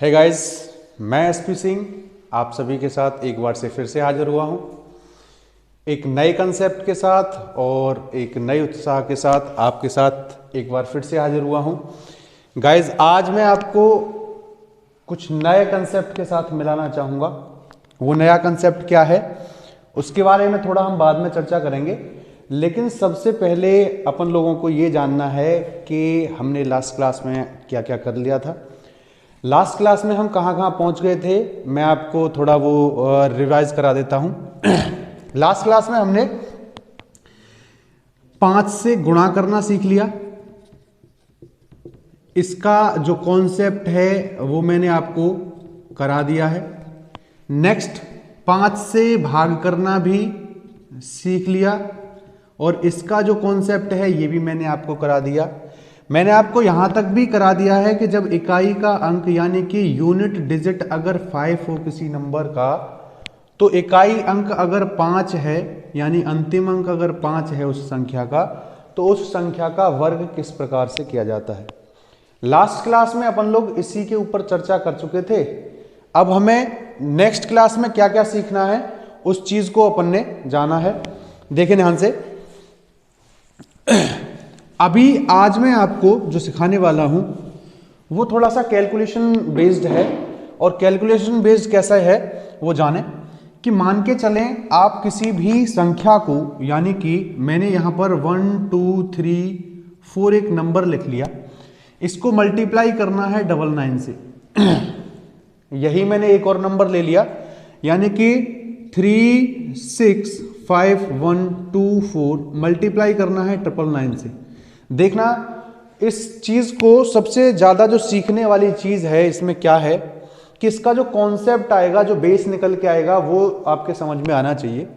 है गाइस, मैं एसपी सिंह आप सभी के साथ एक बार से फिर से हाजिर हुआ हूं एक नए कंसेप्ट के साथ और एक नए उत्साह के साथ आपके साथ एक बार फिर से हाजिर हुआ हूं। गाइस, आज मैं आपको कुछ नए कंसेप्ट के साथ मिलाना चाहूँगा। वो नया कंसेप्ट क्या है उसके बारे में थोड़ा हम बाद में चर्चा करेंगे, लेकिन सबसे पहले अपन लोगों को ये जानना है कि हमने लास्ट क्लास में क्या क्या कर लिया था। लास्ट क्लास में हम कहाँ कहाँ पहुँच गए थे, मैं आपको थोड़ा वो रिवाइज करा देता हूँ। लास्ट क्लास में हमने 5 से गुणा करना सीख लिया। इसका जो कॉन्सेप्ट है वो मैंने आपको करा दिया है। नेक्स्ट 5 से भाग करना भी सीख लिया और इसका जो कॉन्सेप्ट है ये भी मैंने आपको करा दिया। मैंने आपको यहां तक भी करा दिया है कि जब इकाई का अंक यानी कि यूनिट डिजिट अगर 5 हो किसी नंबर का, तो इकाई अंक अगर 5 है यानी अंतिम अंक अगर 5 है उस संख्या का, तो उस संख्या का वर्ग किस प्रकार से किया जाता है। लास्ट क्लास में अपन लोग इसी के ऊपर चर्चा कर चुके थे। अब हमें नेक्स्ट क्लास में क्या क्या सीखना है उस चीज को अपन ने जाना है। देखें ध्यान से, अभी आज मैं आपको जो सिखाने वाला हूं वो थोड़ा सा कैलकुलेशन बेस्ड है। और कैलकुलेशन बेस्ड कैसा है वो जाने कि मान के चलें आप किसी भी संख्या को, यानी कि मैंने यहां पर 1 2 3 4 एक नंबर लिख लिया, इसको मल्टीप्लाई करना है 99 से। यही मैंने एक और नंबर ले लिया यानी कि 3 6 5 1 2 4 मल्टीप्लाई करना है 999 से। देखना इस चीज को सबसे ज्यादा जो सीखने वाली चीज है इसमें क्या है कि इसका जो कॉन्सेप्ट आएगा, जो बेस निकल के आएगा, वो आपके समझ में आना चाहिए।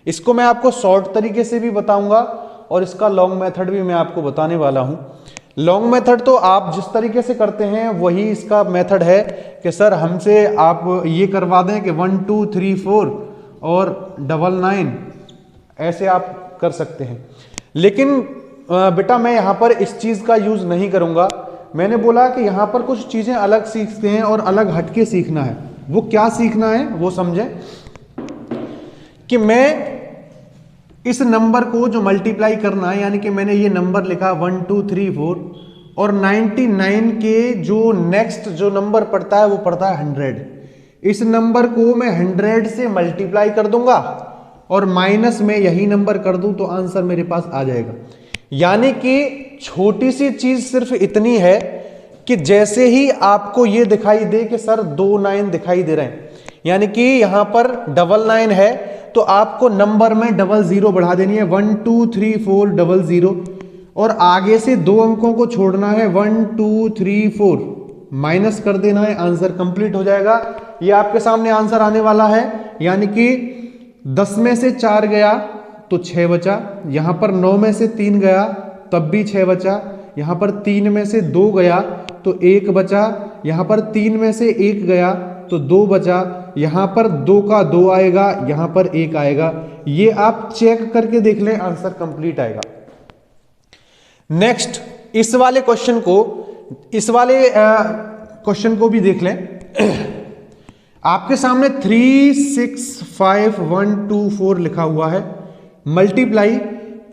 इसको मैं आपको शॉर्ट तरीके से भी बताऊंगा और इसका लॉन्ग मेथड भी मैं आपको बताने वाला हूं। लॉन्ग मेथड तो आप जिस तरीके से करते हैं वही इसका मेथड है कि सर हमसे आप ये करवा दें कि 1 2 3 4 और 99 ऐसे आप कर सकते हैं। लेकिन बेटा मैं यहाँ पर इस चीज़ का यूज़ नहीं करूँगा। मैंने बोला कि यहाँ पर कुछ चीज़ें अलग सीखते हैं और अलग हटके सीखना है। वो क्या सीखना है वो समझें कि मैं इस नंबर को जो मल्टीप्लाई करना है, यानी कि मैंने ये नंबर लिखा 1 2 3 4 और 99 के जो नेक्स्ट जो नंबर पड़ता है वो पड़ता है 100। इस नंबर को मैं 100 से मल्टीप्लाई कर दूंगा और माइनस में यही नंबर कर दूं तो आंसर मेरे पास आ जाएगा। यानी कि छोटी सी चीज सिर्फ इतनी है कि जैसे ही आपको ये दिखाई दे कि सर 2 9 दिखाई दे रहे हैं, यानी कि यहां पर 99 है, तो आपको नंबर में 00 बढ़ा देनी है। 1 2 3 4 00 और आगे से 2 अंकों को छोड़ना है। 1 2 3 4 माइनस कर देना है, आंसर कंप्लीट हो जाएगा। ये आपके सामने आंसर आने वाला है। यानी कि 10 में से 4 गया तो 6 बचा, यहां पर 9 में से 3 गया तब भी 6 बचा, यहां पर 3 में से 2 गया तो 1 बचा, यहां पर 3 में से 1 गया तो 2 बचा, यहां पर 2 का 2 आएगा, यहां पर 1 आएगा। ये आप चेक करके देख लें, आंसर कंप्लीट आएगा। नेक्स्ट इस वाले क्वेश्चन को भी देख लें। आपके सामने 3 6 5 1 2 4 लिखा हुआ है। मल्टीप्लाई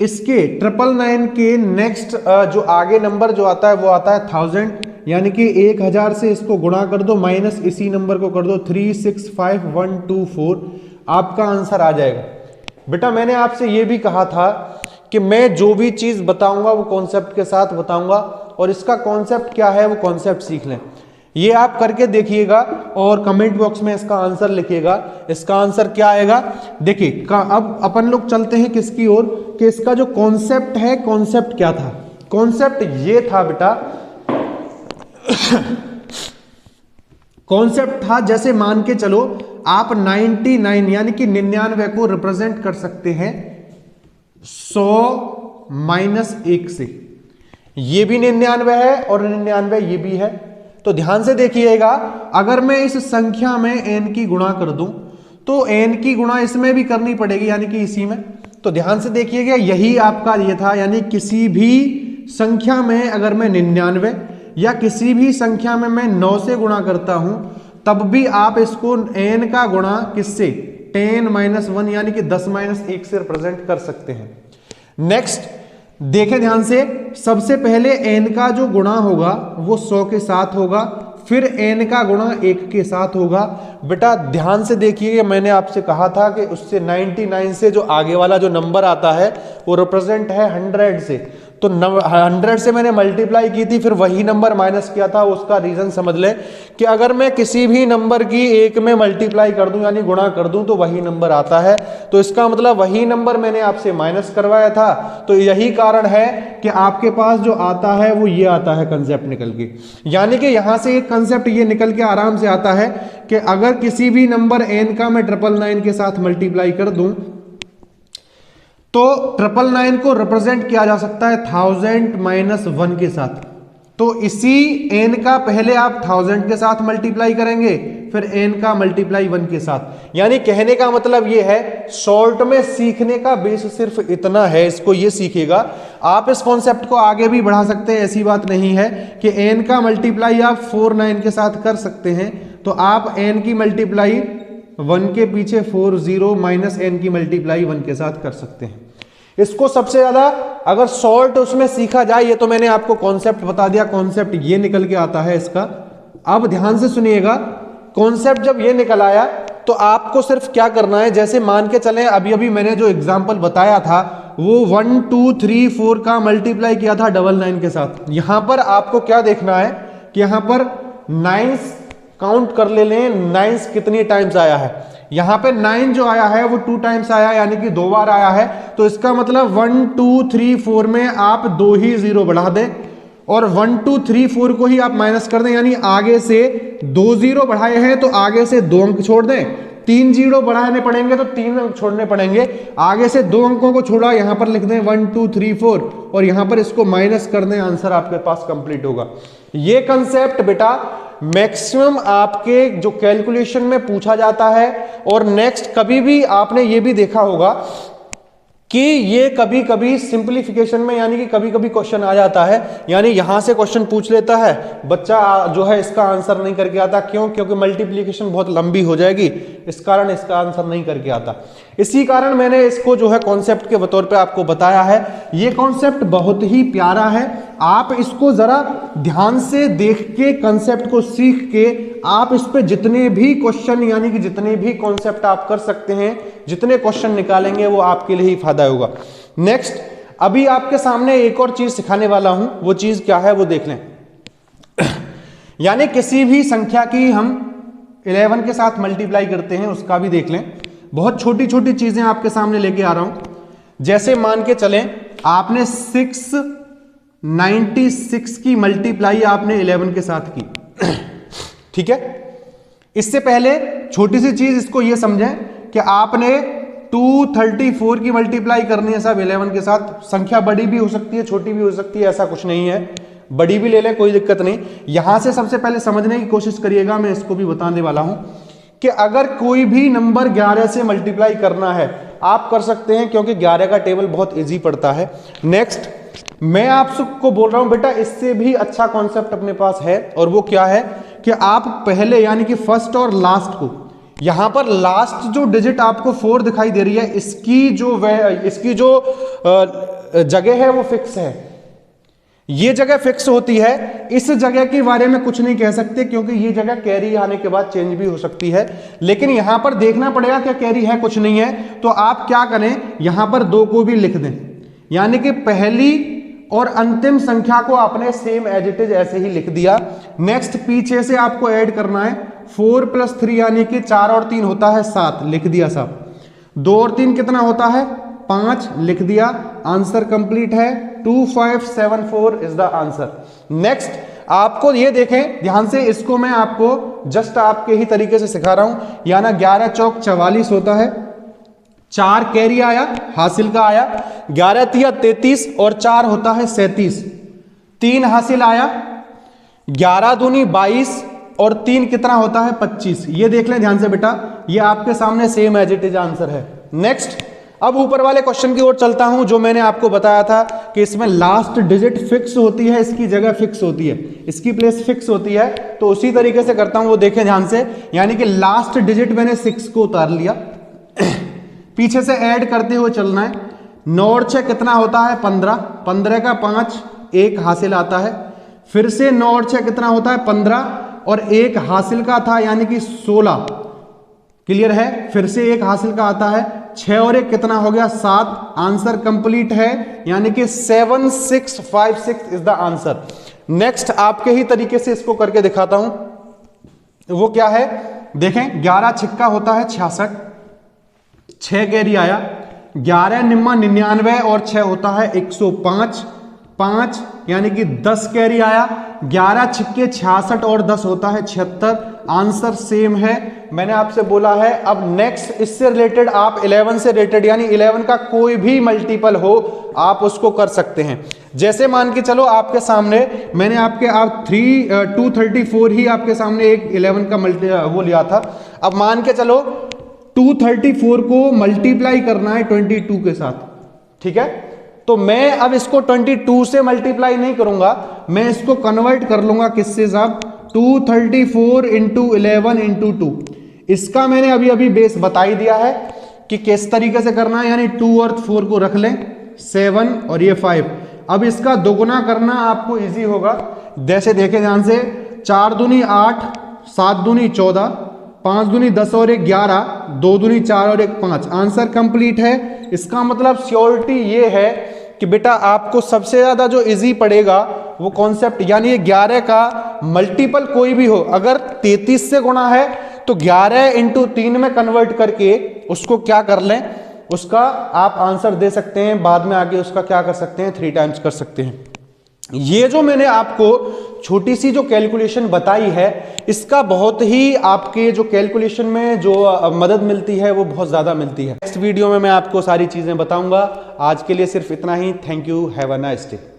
इसके 999 के नेक्स्ट जो आगे नंबर जो आता है वो आता है 1000, यानी कि 1000 से इसको गुणा कर दो, माइनस इसी नंबर को कर दो 3 6 5 1 2 4, आपका आंसर आ जाएगा। बेटा मैंने आपसे ये भी कहा था कि मैं जो भी चीज बताऊंगा वो कॉन्सेप्ट के साथ बताऊंगा और इसका कॉन्सेप्ट क्या है वो कॉन्सेप्ट सीख लें। ये आप करके देखिएगा और कमेंट बॉक्स में इसका आंसर लिखिएगा। इसका आंसर क्या आएगा देखिए। अब अपन लोग चलते हैं किसकी ओर कि इसका जो कॉन्सेप्ट है, कॉन्सेप्ट क्या था। कॉन्सेप्ट ये था बेटा, कॉन्सेप्ट था जैसे मान के चलो आप 99 यानी कि 99 को रिप्रेजेंट कर सकते हैं 100 माइनस 1 से। ये भी 99 है और 99 ये भी है। तो ध्यान से देखिएगा, अगर मैं इस संख्या में n की गुणा कर दूं तो n की गुणा इसमें भी करनी पड़ेगी, यानी कि इसी में। तो ध्यान से देखिएगा, यही आपका ये था, यानी किसी भी संख्या में अगर मैं 99 या किसी भी संख्या में मैं 9 से गुणा करता हूं, तब भी आप इसको n का गुणा किससे 10 - 1 यानी कि 10 - 1 से रिप्रेजेंट कर सकते हैं। नेक्स्ट देखें ध्यान से, सबसे पहले n का जो गुणा होगा वो 100 के साथ होगा, फिर n का गुणा 1 के साथ होगा। बेटा ध्यान से देखिए, मैंने आपसे कहा था कि उससे 99 से जो आगे वाला जो नंबर आता है वो रिप्रेजेंट है 100 से, तो 100 से मैंने मल्टीप्लाई की थी, फिर वही नंबर माइनस किया था। उसका रीजन समझ लें कि अगर मैं किसी भी नंबर की 1 में मल्टीप्लाई कर दूं यानी गुणा कर दूं तो वही नंबर आता है, तो इसका मतलब वही नंबर मैंने आपसे माइनस करवाया था। तो यही कारण है कि आपके पास जो आता है वो ये आता है कंसेप्ट निकल के, यानी कि यहां से एक कंसेप्ट ये निकल के आराम से आता है कि अगर किसी भी नंबर n का मैं 999 के साथ मल्टीप्लाई कर दूं तो 999 को रिप्रेजेंट किया जा सकता है 1000 - 1 के साथ। तो इसी n का पहले आप 1000 के साथ मल्टीप्लाई करेंगे, फिर n का मल्टीप्लाई 1 के साथ। यानी कहने का मतलब ये है, शॉर्ट में सीखने का बेस सिर्फ इतना है, इसको ये सीखेगा। आप इस कॉन्सेप्ट को आगे भी बढ़ा सकते हैं, ऐसी बात नहीं है कि n का मल्टीप्लाई आप 49 के साथ कर सकते हैं, तो आप n की मल्टीप्लाई 1 के पीछे 40 माइनस n की मल्टीप्लाई 1 के साथ कर सकते हैं। इसको सबसे ज्यादा अगर शॉर्ट उसमें सीखा जाए, ये तो मैंने आपको कॉन्सेप्ट बता दिया, कॉन्सेप्ट ये निकल के आता है इसका। अब ध्यान से सुनिएगा, कॉन्सेप्ट जब ये निकल आया तो आपको सिर्फ क्या करना है, जैसे मान के चलें अभी अभी मैंने जो एग्जांपल बताया था वो 1 2 3 4 का मल्टीप्लाई किया था 99 के साथ। यहां पर आपको क्या देखना है कि यहां पर 9 काउंट कर लें, 9 कितनी टाइम्स आया है। यहां पे 9 जो आया है वो 2 टाइम्स आया, यानी कि 2 बार आया है। तो इसका मतलब 1 2 3 4 में आप 2 ही 0 बढ़ा दें और 1 2 3 4 को ही आप माइनस कर दें, यानी आगे से 2 0 बढ़ाए हैं तो आगे से 2 अंक छोड़ दें। 3 0 बढ़ाने पड़ेंगे तो 3 अंक छोड़ने पड़ेंगे, आगे से 2 अंकों को छोड़ा, यहां पर लिख दें 1 2 3 4 और यहां पर इसको माइनस कर दें, आंसर आपके पास कंप्लीट होगा। ये कंसेप्ट बेटा मैक्सिमम आपके जो कैलकुलेशन में पूछा जाता है। और नेक्स्ट कभी भी आपने ये भी देखा होगा कि ये कभी कभी सिंपलीफिकेशन में, यानी कि कभी कभी क्वेश्चन आ जाता है, यानी यहां से क्वेश्चन पूछ लेता है बच्चा जो है इसका आंसर नहीं करके आता। क्यों? क्योंकि मल्टीप्लिकेशन बहुत लंबी हो जाएगी, इस कारण इसका आंसर नहीं करके आता। इसी कारण मैंने इसको जो है कॉन्सेप्ट के तौर पे आपको बताया है। ये कॉन्सेप्ट बहुत ही प्यारा है, आप इसको जरा ध्यान से देख के कंसेप्ट को सीख के आप इस पे जितने भी क्वेश्चन यानी कि जितने भी कॉन्सेप्ट आप कर सकते हैं, जितने क्वेश्चन निकालेंगे वो आपके लिए ही फायदा होगा। नेक्स्ट अभी आपके सामने एक और चीज सिखाने वाला हूं, वो चीज क्या है वो देख लें। यानी किसी भी संख्या की हम 11 के साथ मल्टीप्लाई करते हैं उसका भी देख लें। बहुत छोटी छोटी चीजें आपके सामने लेके आ रहा हूं। जैसे मान के चलें आपने 696 की मल्टीप्लाई आपने 11 के साथ की, ठीक है। इससे पहले छोटी सी चीज इसको यह समझें कि आपने 234 की मल्टीप्लाई करनी है साहब 11 के साथ। संख्या बड़ी भी हो सकती है, छोटी भी हो सकती है, ऐसा कुछ नहीं है, बड़ी भी ले लें कोई दिक्कत नहीं। यहां से सबसे पहले समझने की कोशिश करिएगा, मैं इसको भी बताने वाला हूं कि अगर कोई भी नंबर 11 से मल्टीप्लाई करना है आप कर सकते हैं, क्योंकि 11 का टेबल बहुत इजी पड़ता है। नेक्स्ट मैं आप सबको बोल रहा हूं बेटा, इससे भी अच्छा कॉन्सेप्ट अपने पास है, और वो क्या है कि आप पहले यानी कि फर्स्ट और लास्ट को, यहां पर लास्ट जो डिजिट आपको 4 दिखाई दे रही है, इसकी जो जगह है वो फिक्स है। ये जगह फिक्स होती है, इस जगह के बारे में कुछ नहीं कह सकते क्योंकि ये जगह कैरी आने के बाद चेंज भी हो सकती है। लेकिन यहां पर देखना पड़ेगा क्या कैरी है, कुछ नहीं है, तो आप क्या करें यहां पर 2 को भी लिख दें, यानी कि पहली और अंतिम संख्या को आपने सेम एज इट इज ऐसे ही लिख दिया। नेक्स्ट पीछे से आपको ऐड करना है 4 + 3 यानी कि 4 और 3 होता है 7, लिख दिया साहब। 2 और 3 कितना होता है 5, लिख दिया। आंसर कंप्लीट है, 2574 इज द आंसर। नेक्स्ट आपको ये देखें ध्यान से, इसको मैं आपको जस्ट आपके ही तरीके से सिखा रहा हूं। याना 11 चौक 44 होता है, 4 कैरी आया हासिल का आया, 11 तिया 33 और 4 होता है 37, 3 हासिल आया, 11 दूनी 22 और 3 कितना होता है 25। ये देख लें ध्यान से बेटा, ये आपके सामने same as it is answer है। नेक्स्ट अब ऊपर वाले क्वेश्चन की ओर चलता हूं, जो मैंने आपको बताया था कि इसमें लास्ट डिजिट फिक्स होती है, इसकी जगह फिक्स होती है, इसकी प्लेस फिक्स होती है। तो उसी तरीके से करता हूं, वो देखें ध्यान से, यानी कि लास्ट डिजिट मैंने 6 को उतार लिया, पीछे से ऐड करते हुए चलना है। 9 और 6 कितना होता है 15, 15 का 5 1 हासिल आता है, फिर से 9 और 6 कितना होता है 15 और 1 हासिल का था यानी कि 16, क्लियर है। फिर से 1 हासिल का आता है, 6 और 1 कितना हो गया 7, आंसर कंप्लीट है, यानी कि 7656 इज द आंसर। नेक्स्ट आपके ही तरीके से इसको करके दिखाता हूं, वो क्या है देखें। 11 छिक्का होता है 66, 6 कैरी आया, 11 निम्मा 99 और 6 होता है 105, 5 यानी कि 10 कैरी आया, 11 छिक्के 66 और 10 होता है 76, आंसर सेम है। मैंने आपसे बोला है अब नेक्स्ट इससे रिलेटेड आप 11 से रिलेटेड यानी 11 का कोई भी मल्टीपल हो आप उसको कर सकते हैं। जैसे मान के चलो आपके सामने मैंने आपके 234 ही आपके सामने एक 11 का वो लिया था। अब मान के चलो 234 को मल्टीप्लाई करना है 22 के साथ, ठीक है। तो मैं अब इसको 22 से मल्टीप्लाई नहीं करूंगा, मैं इसको कन्वर्ट कर लूंगा किससे साहब 234 इंटू 11 इंटू 2। इसका मैंने अभी अभी बेस बता ही दिया है कि किस तरीके से करना है, यानी 2 और 4 को रख लें 7 और ये 5। अब इसका दोगुना करना आपको इजी होगा, जैसे देखें ध्यान से, 4 दूनी 8, 7 दूनी 14, 5 दूनी 10 और 1 11, 2 दूनी 4 और 1 5, आंसर कंप्लीट है। इसका मतलब श्योरिटी ये है कि बेटा आपको सबसे ज्यादा जो इजी पड़ेगा वो कॉन्सेप्ट, यानी ये 11 का मल्टीपल कोई भी हो, अगर 33 से गुणा है तो 11 इंटू 3 में कन्वर्ट करके उसको क्या कर लें, उसका आप आंसर दे सकते हैं, बाद में आगे उसका क्या कर सकते हैं 3 टाइम्स कर सकते हैं। ये जो मैंने आपको छोटी सी जो कैलकुलेशन बताई है, इसका बहुत ही आपके जो कैलकुलेशन में जो मदद मिलती है वो बहुत ज़्यादा मिलती है। नेक्स्ट वीडियो में मैं आपको सारी चीज़ें बताऊंगा। आज के लिए सिर्फ इतना ही। Thank you, have a nice day.